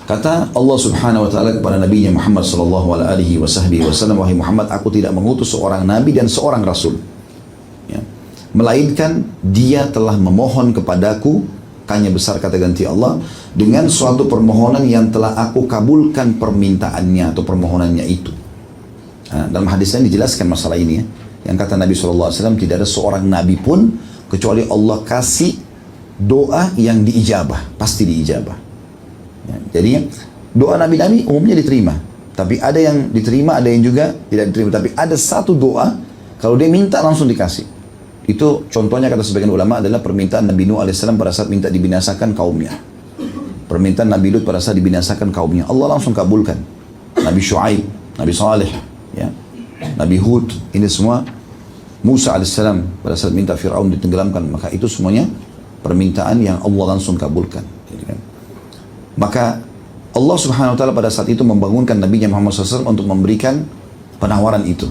Kata Allah Subhanahu wa taala kepada Nabi Muhammad sallallahu alaihi wasallam, wahai Muhammad, aku tidak mengutus seorang nabi dan seorang rasul, ya, melainkan dia telah memohon kepadaku, tanya besar kata ganti Allah, dengan suatu permohonan yang telah aku kabulkan permintaannya atau permohonannya itu. Nah, dalam hadis ini dijelaskan masalah ini, ya, yang kata Nabi sallallahu alaihi wasallam, tidak ada seorang nabi pun kecuali Allah kasih doa yang diijabah, pasti diijabah. Ya, jadi doa nabi-nabi umumnya diterima, tapi ada yang diterima, ada yang juga tidak diterima. Tapi ada satu doa kalau dia minta langsung dikasih. Itu contohnya kata sebagian ulama adalah permintaan Nabi Nuh alaihissalam pada saat minta dibinasakan kaumnya. Permintaan Nabi Lut pada saat dibinasakan kaumnya, Allah langsung kabulkan. Nabi Shu'aib, Nabi Saleh, ya, Nabi Hud, ini semua. Musa alaihissalam pada saat minta Fir'aun ditenggelamkan, maka itu semuanya permintaan yang Allah langsung kabulkan. Maka Allah Subhanahu wa taala pada saat itu membangunkan Nabi Muhammad SAW untuk memberikan penawaran itu.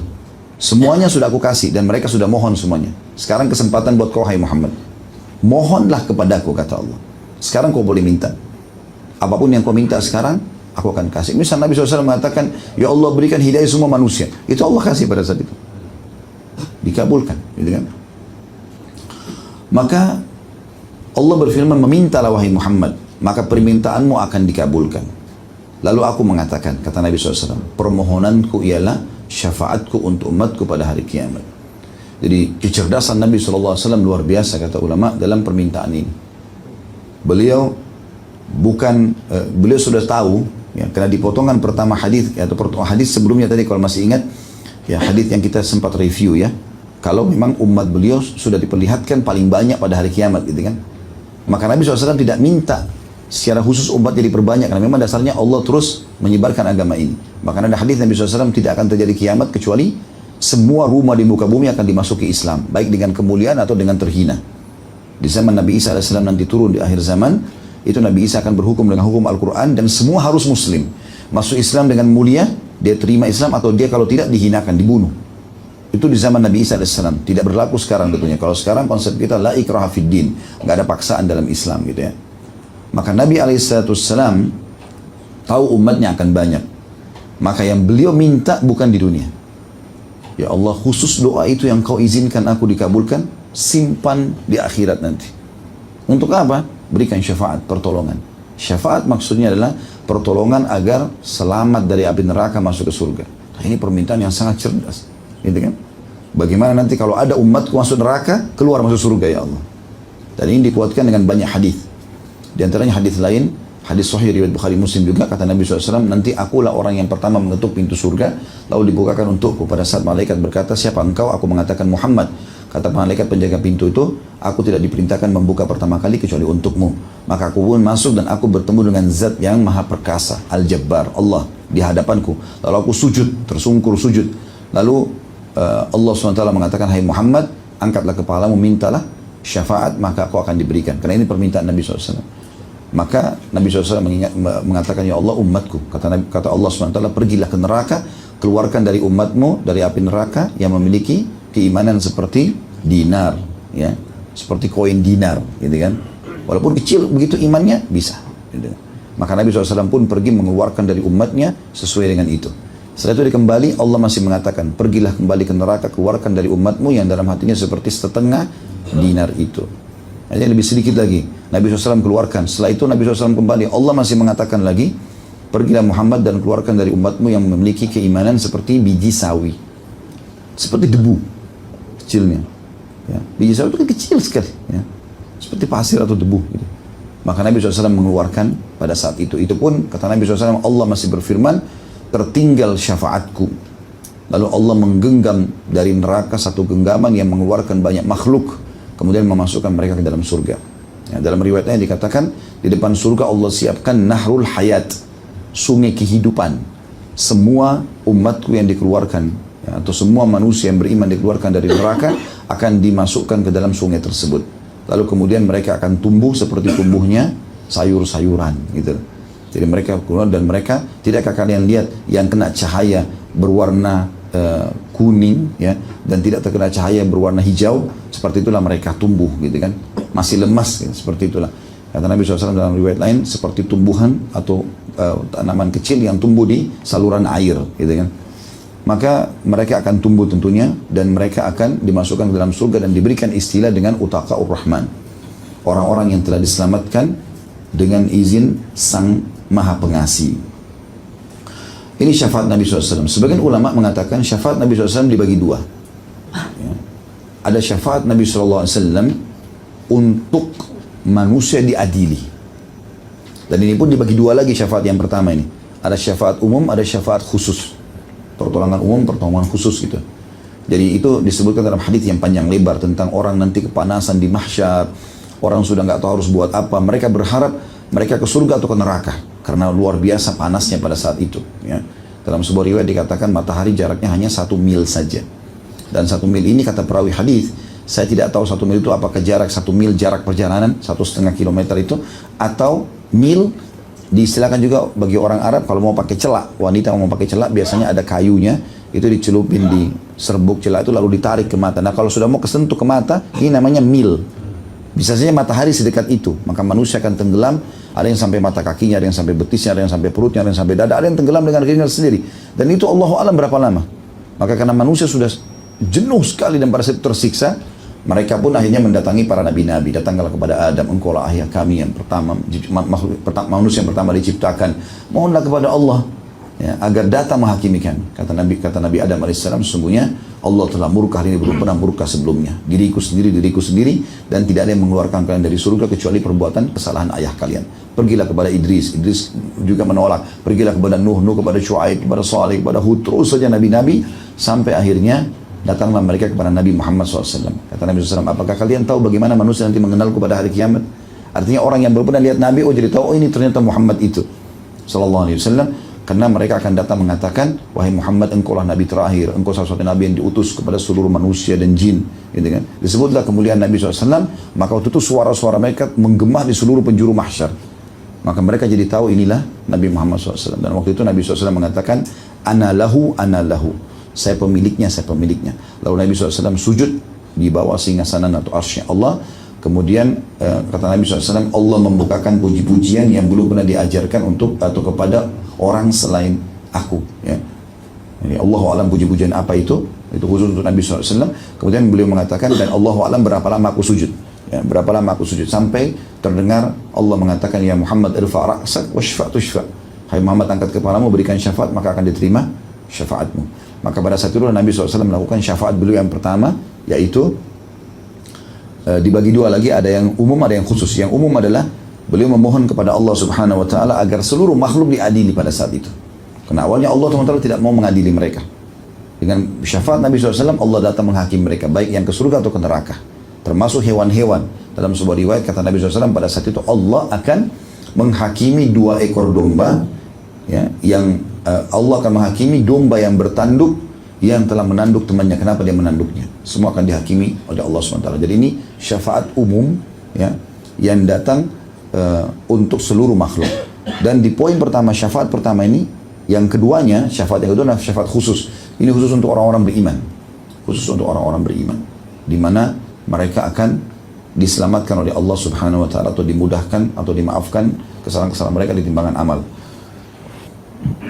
Semuanya sudah aku kasih dan mereka sudah mohon semuanya. Sekarang kesempatan buat kau, hai Muhammad. Mohonlah kepadaku, kata Allah. Sekarang kau boleh minta. Apapun yang kau minta sekarang, aku akan kasih. Misal Nabi SAW mengatakan, ya Allah berikan hidayah semua manusia. Itu Allah kasih pada saat itu. Dikabulkan, gitu kan? Maka Allah berfirman, memintalah wahai Muhammad, maka permintaanmu akan dikabulkan. Lalu aku mengatakan, kata Nabi SAW, permohonanku ialah syafaatku untuk umatku pada hari kiamat. Jadi kecerdasan Nabi SAW luar biasa, kata ulama, dalam permintaan ini. Beliau sudah tahu, ya, karena di potongan pertama hadis atau hadis sebelumnya tadi kalau masih ingat, ya, hadis yang kita sempat review, ya, kalau memang umat beliau sudah diperlihatkan paling banyak pada hari kiamat, gitu kan. Maka Nabi SAW tidak minta secara khusus umat jadi perbanyak, karena memang dasarnya Allah terus menyebarkan agama ini. Maka ada hadis Nabi SAW, tidak akan terjadi kiamat kecuali semua rumah di muka bumi akan dimasuki Islam, baik dengan kemuliaan atau dengan terhina. Di zaman Nabi Isa AS nanti turun di akhir zaman, itu Nabi Isa akan berhukum dengan hukum Al-Quran dan semua harus muslim. Masuk Islam dengan mulia, dia terima Islam, atau dia kalau tidak dihinakan, dibunuh. Itu di zaman Nabi Isa AS, tidak berlaku sekarang tentunya. Kalau sekarang konsep kita la ikraha fid din, nggak ada paksaan dalam Islam, gitu ya. Maka Nabi Alaihissalam tahu umatnya akan banyak. Maka yang beliau minta bukan di dunia. Ya Allah, khusus doa itu yang kau izinkan aku dikabulkan, simpan di akhirat nanti. Untuk apa? Berikan syafaat, pertolongan. Syafaat maksudnya adalah pertolongan agar selamat dari api neraka masuk ke surga. Nah, ini permintaan yang sangat cerdas, gitu kan? Bagaimana nanti kalau ada umatku masuk neraka, keluar masuk surga, ya Allah. Dan ini dikuatkan dengan banyak hadis. Di antaranya hadis lain, hadis sahih riwayat Bukhari Muslim juga, kata Nabi SAW, nanti akulah orang yang pertama mengetuk pintu surga, lalu dibukakan untukku. Pada saat malaikat berkata, siapa engkau? Aku mengatakan Muhammad. Kata malaikat penjaga pintu itu, aku tidak diperintahkan membuka pertama kali kecuali untukmu. Maka aku pun masuk dan aku bertemu dengan zat yang maha perkasa, Al-Jabbar, Allah, di hadapanku. Lalu aku sujud, tersungkur sujud. Lalu Allah SWT mengatakan, hai Muhammad, angkatlah kepalamu, mintalah syafaat, maka aku akan diberikan. Karena ini permintaan Nabi SAW. Maka Nabi SAW mengatakan, ya Allah, umatku. Kata Allah SWT, pergilah ke neraka, keluarkan dari umatmu dari api neraka yang memiliki keimanan seperti dinar, ya, seperti koin dinar, gitu kan. Walaupun kecil begitu imannya bisa, gitu. Maka Nabi SAW pun pergi mengeluarkan dari umatnya sesuai dengan itu. Setelah itu kembali, Allah masih mengatakan, pergilah kembali ke neraka, keluarkan dari umatmu yang dalam hatinya seperti setengah dinar itu. Jadi lebih sedikit lagi, Nabi SAW keluarkan. Setelah itu Nabi SAW kembali, Allah masih mengatakan lagi, pergilah Muhammad dan keluarkan dari umatmu yang memiliki keimanan seperti biji sawi, seperti debu kecilnya. Ya, biji sawi itu kan kecil sekali, ya, seperti pasir atau debu, gitu. Maka Nabi SAW mengeluarkan pada saat itu. Itu pun kata Nabi SAW, Allah masih berfirman, tertinggal syafaatku. Lalu Allah menggenggam dari neraka satu genggaman yang mengeluarkan banyak makhluk, kemudian memasukkan mereka ke dalam surga. Ya, dalam riwayatnya dikatakan, di depan surga Allah siapkan nahrul hayat, sungai kehidupan. Semua umatku yang dikeluarkan, ya, atau semua manusia yang beriman dikeluarkan dari neraka, akan dimasukkan ke dalam sungai tersebut. Lalu kemudian mereka akan tumbuh seperti tumbuhnya sayur-sayuran, gitu. Jadi mereka keluar dan mereka, tidakkah kalian lihat yang kena cahaya berwarna kuning, ya, dan tidak terkena cahaya berwarna hijau, seperti itulah mereka tumbuh, gitu kan, masih lemas, ya, seperti itulah. Kata Nabi SAW dalam riwayat lain, seperti tumbuhan atau tanaman kecil yang tumbuh di saluran air, gitu kan. Maka mereka akan tumbuh tentunya, dan mereka akan dimasukkan ke dalam surga dan diberikan istilah dengan utaqa'ur rahman, orang-orang yang telah diselamatkan dengan izin Sang Maha Pengasih. Ini syafaat Nabi SAW. Sebagian ulama mengatakan syafaat Nabi SAW dibagi dua. Ya. Ada syafaat Nabi SAW untuk manusia diadili. Dan ini pun dibagi dua lagi syafaat yang pertama ini. Ada syafaat umum, ada syafaat khusus. Pertolongan umum, pertolongan khusus gitu. Jadi itu disebutkan dalam hadis yang panjang lebar tentang orang nanti kepanasan di mahsyar. Orang sudah nggak tahu harus buat apa. Mereka berharap mereka ke surga atau ke neraka. Karena luar biasa panasnya pada saat itu. Ya. Dalam sebuah riwayat dikatakan matahari jaraknya hanya 1 mil saja. Dan 1 mil ini kata perawi hadis, saya tidak tahu 1 mil itu apakah jarak 1 mil jarak perjalanan 1,5 kilometer itu, atau mil. Diistilahkan juga bagi orang Arab kalau mau pakai celak, wanita mau pakai celak biasanya ada kayunya, itu dicelupin di serbuk celak itu lalu ditarik ke mata. Nah kalau sudah mau kesentuh ke mata, ini namanya mil. Bisa saja matahari sedekat itu, maka manusia akan tenggelam. Ada yang sampai mata kakinya, ada yang sampai betisnya, ada yang sampai perutnya, ada yang sampai dada, ada yang tenggelam dengan keringat sendiri. Dan itu Allahu a'lam berapa lama. Maka karena manusia sudah jenuh sekali dan pada saat tersiksa, mereka pun akhirnya mendatangi para nabi-nabi. Datanglah kepada Adam, engkaulah ayah kami yang pertama, manusia yang pertama diciptakan. Mohonlah kepada Allah ya, agar datang menghakimi kami. Kata Nabi Adam alaihissalam, sesungguhnya Allah telah murka hari ini belum pernah murka sebelumnya. Diriku sendiri, dan tidak ada yang mengeluarkan kalian dari surga kecuali perbuatan kesalahan ayah kalian. Pergilah kepada Idris juga menolak. Pergilah kepada Nuh kepada Syuaib, kepada Salih, kepada Hud, terus saja nabi-nabi, sampai akhirnya datanglah mereka kepada Nabi Muhammad SAW. Kata Nabi SAW, apakah kalian tahu bagaimana manusia nanti mengenalku pada hari kiamat? Artinya orang yang belum pernah lihat Nabi, oh jadi tahu, oh ini ternyata Muhammad itu Sallallahu Alaihi Wasallam. Karena mereka akan datang mengatakan, wahai Muhammad, engkaulah Nabi terakhir, engkau salah satu Nabi yang diutus kepada seluruh manusia dan jin. Gitu kan? Disebutlah kemuliaan Nabi SAW, maka waktu itu suara-suara mereka menggema di seluruh penjuru mahsyar. Maka mereka jadi tahu inilah Nabi Muhammad SAW. Dan waktu itu Nabi SAW mengatakan, ana lahu, saya pemiliknya, saya pemiliknya. Lalu Nabi SAW sujud di bawah singgasanan atau arsy Allah. Kemudian kata Nabi SAW, Allah membukakan puji-pujian yang belum pernah diajarkan untuk atau kepada orang selain aku. Ya. Jadi Allahu a'lam puji-pujian apa itu khusus untuk Nabi SAW. Kemudian beliau mengatakan, dan Allahu a'lam berapa lama aku sujud. Ya, berapa lama aku sujud, sampai terdengar Allah mengatakan, ya Muhammad irfa' ra'sak washfa' tushfa'. Hai Muhammad, angkat kepalamu, berikan syafaat, maka akan diterima syafaatmu. Maka pada saat itu Nabi SAW melakukan syafaat beliau yang pertama, yaitu dibagi dua lagi, ada yang umum, ada yang khusus. Yang umum adalah beliau memohon kepada Allah Subhanahu wa taala agar seluruh makhluk diadili pada saat itu. Karena awalnya Allah SWT tidak mau mengadili mereka. Dengan syafaat Nabi SAW, Allah datang menghakimi mereka, baik yang ke surga atau ke neraka. Termasuk hewan-hewan. Dalam sebuah riwayat kata Nabi SAW, pada saat itu Allah akan menghakimi 2 ekor domba, ya, yang Allah akan menghakimi domba yang bertanduk yang telah menanduk temannya. Kenapa dia menanduknya? Semua akan dihakimi oleh Allah SWT. Jadi ini syafaat umum, ya, yang datang untuk seluruh makhluk. Dan di poin pertama, syafaat pertama ini, yang keduanya, syafaat yang kedua adalah syafaat khusus. Ini khusus untuk orang-orang beriman. Khusus untuk orang-orang beriman. Di mana mereka akan diselamatkan oleh Allah Subhanahu wa taala, atau dimudahkan atau dimaafkan kesalahan-kesalahan mereka di timbangan amal.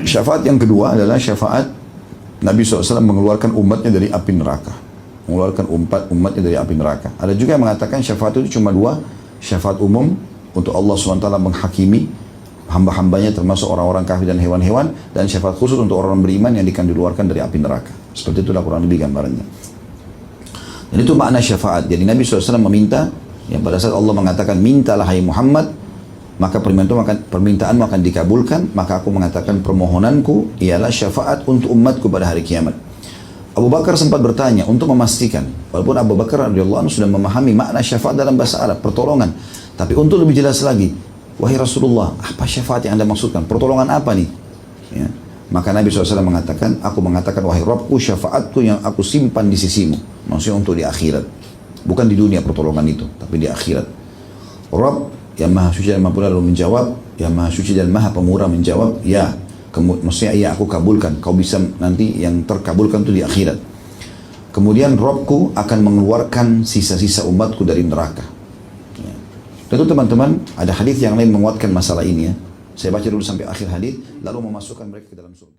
Syafaat yang kedua adalah syafaat Nabi SAW mengeluarkan umatnya dari api neraka. Mengeluarkan umatnya dari api neraka. Ada juga yang mengatakan syafaat itu cuma 2. Syafaat umum untuk Allah SWT menghakimi hamba-hambanya termasuk orang-orang kafir dan hewan-hewan. Dan syafaat khusus untuk orang-orang beriman yang akan dikeluarkan dari api neraka. Seperti itulah kurang lebih gambarannya. Dan itu makna syafaat. Jadi Nabi SAW meminta, yang pada saat Allah mengatakan, mintalah hai Muhammad, maka permintaanmu akan dikabulkan. Maka aku mengatakan permohonanku ialah syafaat untuk umatku pada hari kiamat. Abu Bakar sempat bertanya untuk memastikan, walaupun Abu Bakar radhiyallahu anhu sudah memahami makna syafaat dalam bahasa Arab, pertolongan. Tapi untuk lebih jelas lagi, wahai Rasulullah, apa syafaat yang Anda maksudkan? Pertolongan apa nih? Ya. Maka Nabi SAW mengatakan, aku mengatakan, wahai Rabbku, syafaatku yang aku simpan di sisimu. Maksudnya untuk di akhirat. Bukan di dunia pertolongan itu, tapi di akhirat. Rabb yang maha suci dan maha pemurah lalu menjawab, yang maha suci dan maha pemurah menjawab, ya. Maksudnya iya aku kabulkan, kau bisa nanti yang terkabulkan itu di akhirat. Kemudian Rabbku akan mengeluarkan sisa-sisa umatku dari neraka. Ya. Tentu teman-teman, ada hadis yang lain menguatkan masalah ini, ya. Saya baca dulu sampai akhir hadis, lalu memasukkan mereka ke dalam surga.